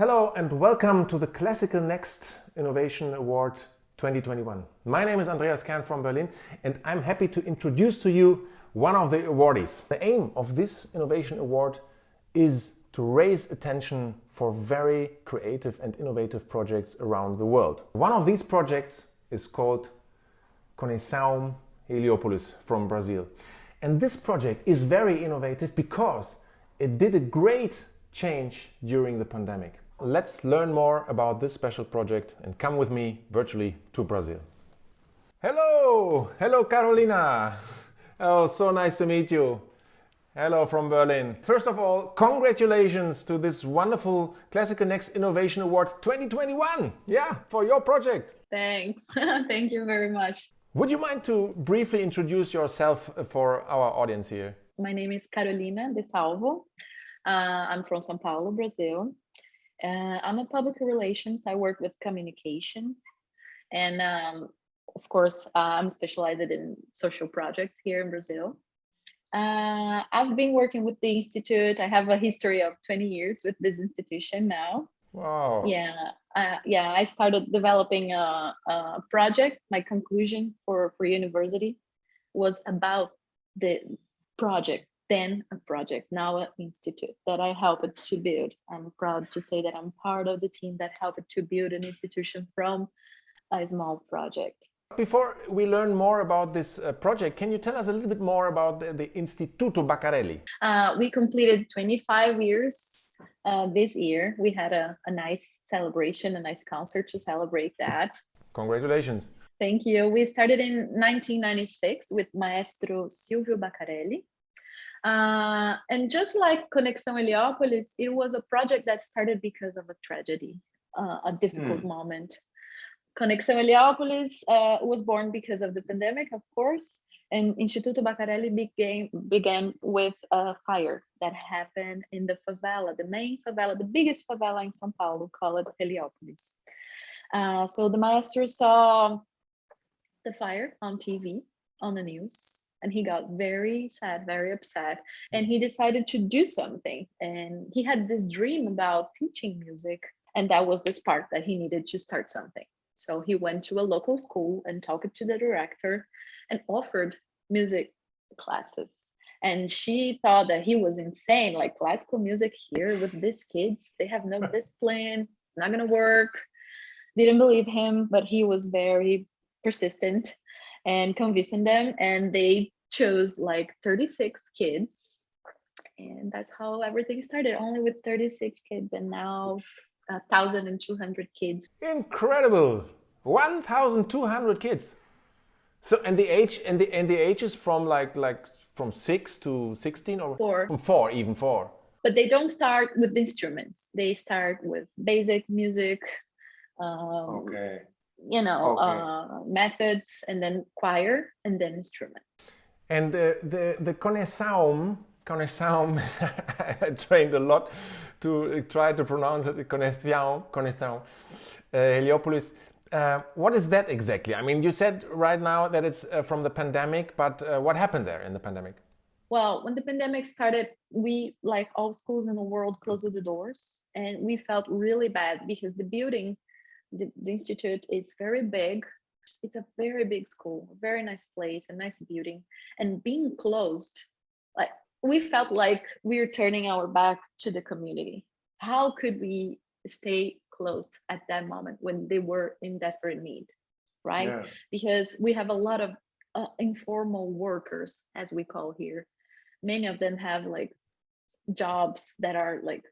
Hello and welcome to the Classical Next Innovation Award 2021. My name is Andreas Kern from Berlin and I'm happy to introduce to you one of the awardees. The aim of this Innovation Award is to raise attention for very creative and innovative projects around the world. One of these projects is called Conexão Heliópolis from Brazil. And this project is very innovative because it did a great change during the pandemic. Let's learn more about this special project and come with me virtually to Brazil. Hello Carolina. Oh, so nice to meet you. Hello from Berlin. First of all, congratulations to this wonderful Classical Next Innovation Award 2021. Yeah, for your project. Thanks. Thank you very much. Would you mind to briefly introduce yourself for our audience here? My name is Carolina de Salvo. I'm from São Paulo, Brazil. I'm a public relations. I work with communications. And of course, I'm specialized in social projects here in Brazil. I've been working with the Institute. I have a history of 20 years with this institution now. Wow. Yeah, I started developing a project. My conclusion for university was about the project, then a project, now an institute that I helped to build. I'm proud to say that I'm part of the team that helped to build an institution from a small project. Before we learn more about this project, can you tell us a little bit more about the Instituto Baccarelli? We completed 25 years this year. We had a nice celebration, a nice concert to celebrate that. Congratulations. Thank you. We started in 1996 with Maestro Silvio Baccarelli. And just like Conexão Heliópolis, it was a project that started because of a tragedy, a difficult moment. Conexão Heliópolis was born because of the pandemic, of course, and Instituto Baccarelli began with a fire that happened in the favela, the main favela, the biggest favela in São Paulo, called Heliópolis. So the maestro saw the fire on TV, on the news, and he got very sad, very upset, and he decided to do something. And he had this dream about teaching music, and that was the spark that he needed to start something. So he went to a local school and talked to the director and offered music classes. And she thought that he was insane, like classical music here with these kids, they have no discipline, it's not gonna work. Didn't believe him, but he was very persistent and convincing them, and they chose like 36 kids, and that's how everything started, only with 36 kids, and now 1,200 kids. Incredible! 1,200 kids. So and the age is from like from 6 to 16 or 4. From 4, even 4. But they don't start with instruments. They start with basic music. Okay. Methods, and then choir, and then instrument. And the Conexão, I trained a lot to try to pronounce it. Conexão Heliópolis. What is that exactly? I mean, you said right now that it's from the pandemic, but what happened there in the pandemic? Well, when the pandemic started, we, like all schools in the world, closed the doors, and we felt really bad because the building, the institute, it's very big. It's a very big school, a very nice place, a nice building, and being closed, like we felt like we were turning our back to the community. How could we stay closed at that moment when they were in desperate need, right? Yeah. Because we have a lot of informal workers, as we call here. Many of them have like jobs that are like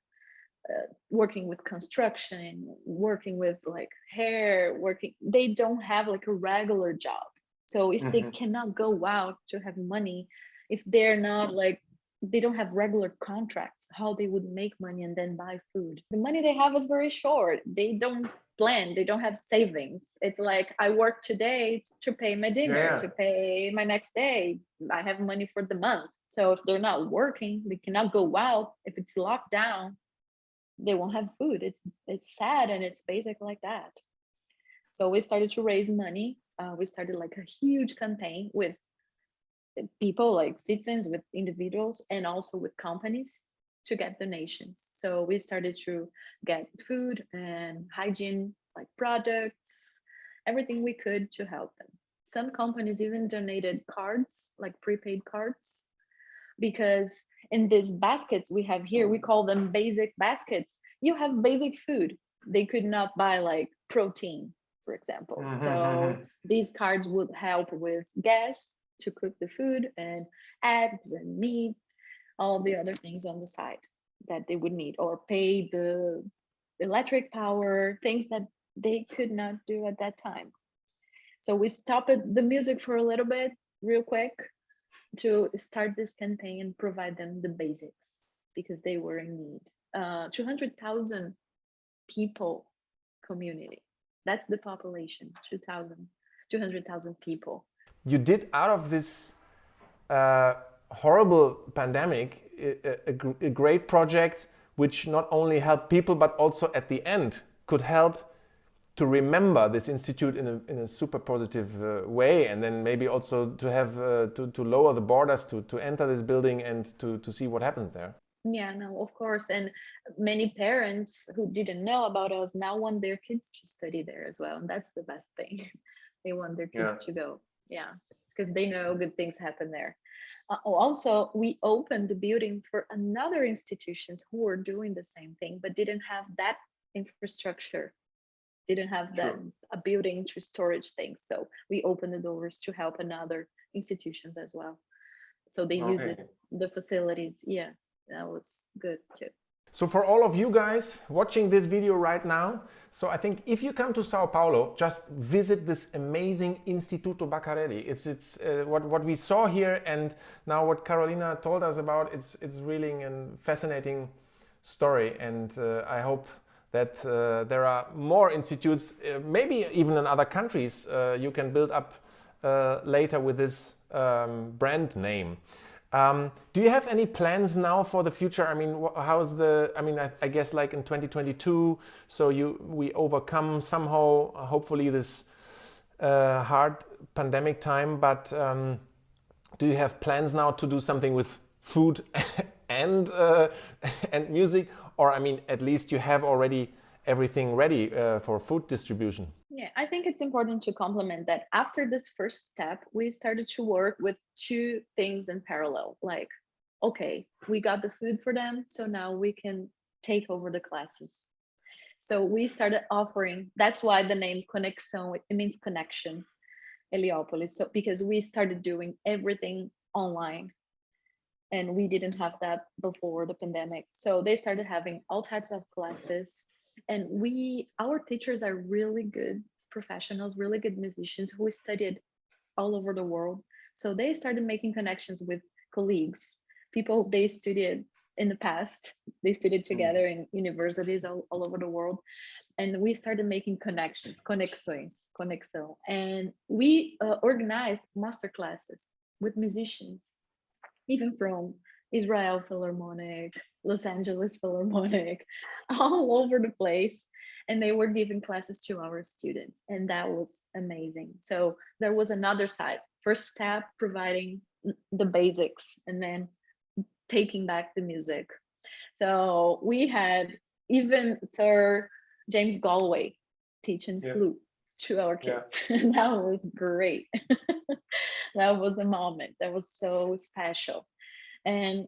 working with construction, working with like hair, they don't have like a regular job. So if they cannot go out to have money, if they're not like, they don't have regular contracts, how they would make money and then buy food. The money they have is very short. They don't plan, they don't have savings. It's like, I work today to pay my dinner, to pay my next day. I have money for the month. So if they're not working, they cannot go out. If it's locked down, they won't have food. It's sad, and it's basic like that. So we started to raise money. We started like a huge campaign with people, like citizens, with individuals, and also with companies, to get donations. So we started to get food and hygiene, like products, everything we could to help them. Some companies even donated cards, like prepaid cards, because in these baskets we have here, we call them basic baskets. You have basic food. They could not buy like protein, for example. So these cards would help with gas to cook the food and eggs and meat, all the other things on the side that they would need, or pay the electric power, things that they could not do at that time. So we stopped the music for a little bit, real quick, to start this campaign and provide them the basics because they were in need. 200,000 people community. That's the population, 200,000 people. You did out of this horrible pandemic a great project which not only helped people but also at the end could help to remember this institute in a super positive way, and then maybe also to have to lower the borders to enter this building and to see what happens there. Yeah, no, of course. And many parents who didn't know about us now want their kids to study there as well. And that's the best thing. They want their kids to go. Yeah, because they know good things happen there. Also, we opened the building for another institutions who were doing the same thing, but didn't have that infrastructure, didn't have that a building to storage things. So we opened the doors to help another institutions as well. So they use the facilities. Yeah, that was good too. So for all of you guys watching this video right now, so I think if you come to Sao Paulo, just visit this amazing Instituto Baccarelli. It's what we saw here, and now what Carolina told us about. It's really a fascinating story, and I hope that there are more institutes, maybe even in other countries, you can build up later with this brand name. Do you have any plans now for the future? I mean, how's the? I mean, I guess like in 2022. So we overcome somehow, hopefully, this hard pandemic time. But do you have plans now to do something with food and music? Or I mean, at least you have already everything ready for food distribution. Yeah, I think it's important to complement that after this first step, we started to work with two things in parallel. Like, okay, we got the food for them, so now we can take over the classes. So we started offering, that's why the name Conexão, it means connection, Heliópolis. So because we started doing everything online, and we didn't have that before the pandemic. So they started having all types of classes. And our teachers are really good professionals, really good musicians who studied all over the world. So they started making connections with colleagues, people they studied in the past. They studied together in universities all over the world. And we started making connections, conexão. And we organized masterclasses with musicians, even from Israel Philharmonic, Los Angeles Philharmonic, all over the place. And they were giving classes to our students. And that was amazing. So there was another side. First step, providing the basics, and then taking back the music. So we had even Sir James Galway teaching flute to our kids. Yeah. That was great. That was a moment that was so special. And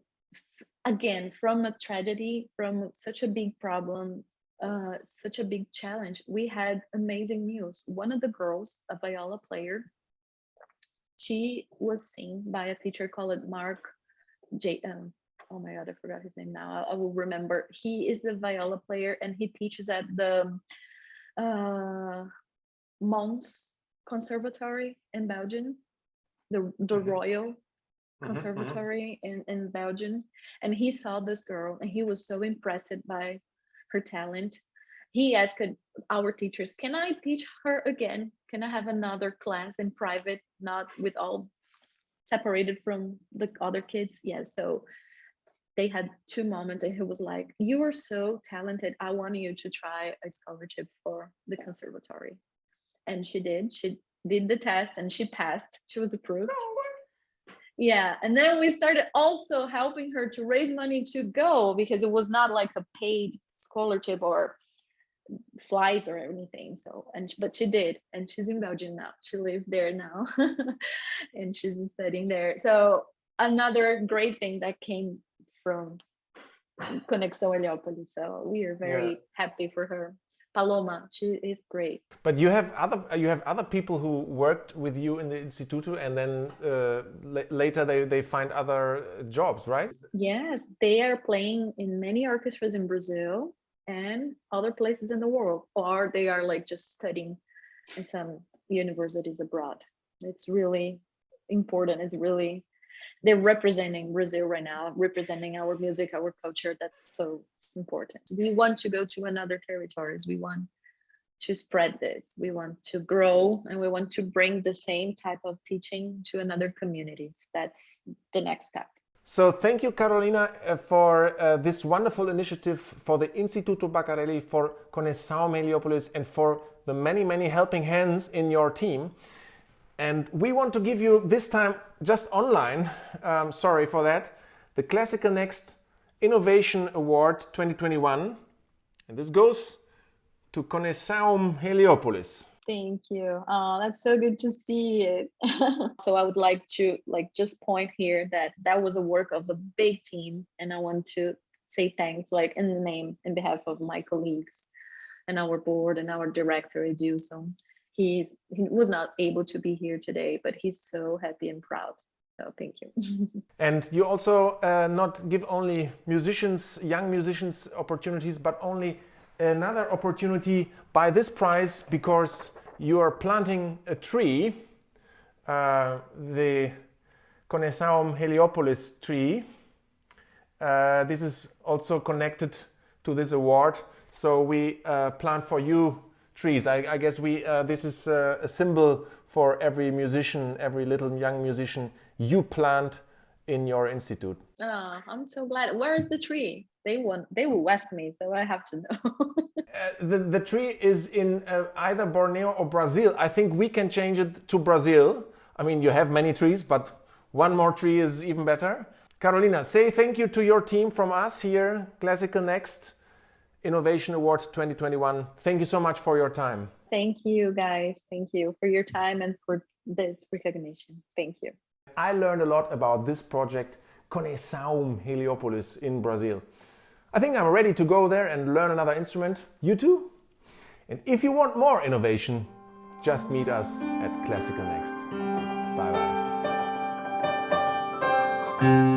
again, from a tragedy, from such a big problem, such a big challenge, we had amazing news. One of the girls, a viola player, she was seen by a teacher called Mark J. Oh my God, I forgot his name now. I will remember. He is a viola player and he teaches at the Mons Conservatory in Belgium, the Royal Conservatory in Belgium. And he saw this girl and he was so impressed by her talent. He asked our teachers, can I teach her again? Can I have another class in private, not with all separated from the other kids? Yes. So they had 2 moments and he was like, you are so talented. I want you to try a scholarship for the conservatory. And she did. She did the test and she passed. She was approved. Yeah, and then we started also helping her to raise money to go, because it was not like a paid scholarship or flights or anything. So, but she did, and she's in Belgium now. She lives there now, and she's studying there. So another great thing that came from Conexão Heliópolis. So we are very happy for her. Paloma, she is great. But you have other people who worked with you in the Instituto, and then later they find other jobs, right? Yes, they are playing in many orchestras in Brazil and other places in the world, or they are like just studying in some universities abroad. It's really important. It's really, they're representing Brazil right now, representing our music, our culture. That's so important. We want to go to another territories. We want to spread this. We want to grow, and we want to bring the same type of teaching to another communities. That's the next step. So thank you, Carolina, for this wonderful initiative, for the Instituto Baccarelli, for Conexão Heliópolis, and for the many, many helping hands in your team. And we want to give you this time just online, sorry for that, the Classical Next Innovation Award 2021. And this goes to Conexão Heliópolis. Thank you. Oh, that's so good to see it. So I would like to just point here that was a work of a big team, and I want to say thanks in behalf of my colleagues and our board and our director Edilson. He was not able to be here today, but he's so happy and proud. So thank you. And you also not give only musicians, young musicians, opportunities, but only another opportunity by this prize, because you are planting a tree, the Conexão Heliópolis tree. This is also connected to this award. So we plant for you trees. I guess this is a symbol for every musician, every little young musician you plant in your institute. Oh, I'm so glad. Where is the tree? They will ask me, so I have to know. The tree is in either Borneo or Brazil. I think we can change it to Brazil. I mean, you have many trees, but one more tree is even better. Carolina, say thank you to your team from us here, Classical Next Innovation Award 2021. Thank you so much for your time. Thank you, guys. Thank you for your time and for this recognition. Thank you. I learned a lot about this project, Conexão Heliópolis in Brazil. I think I'm ready to go there and learn another instrument. You too? And if you want more innovation, just meet us at Classical Next. Bye bye.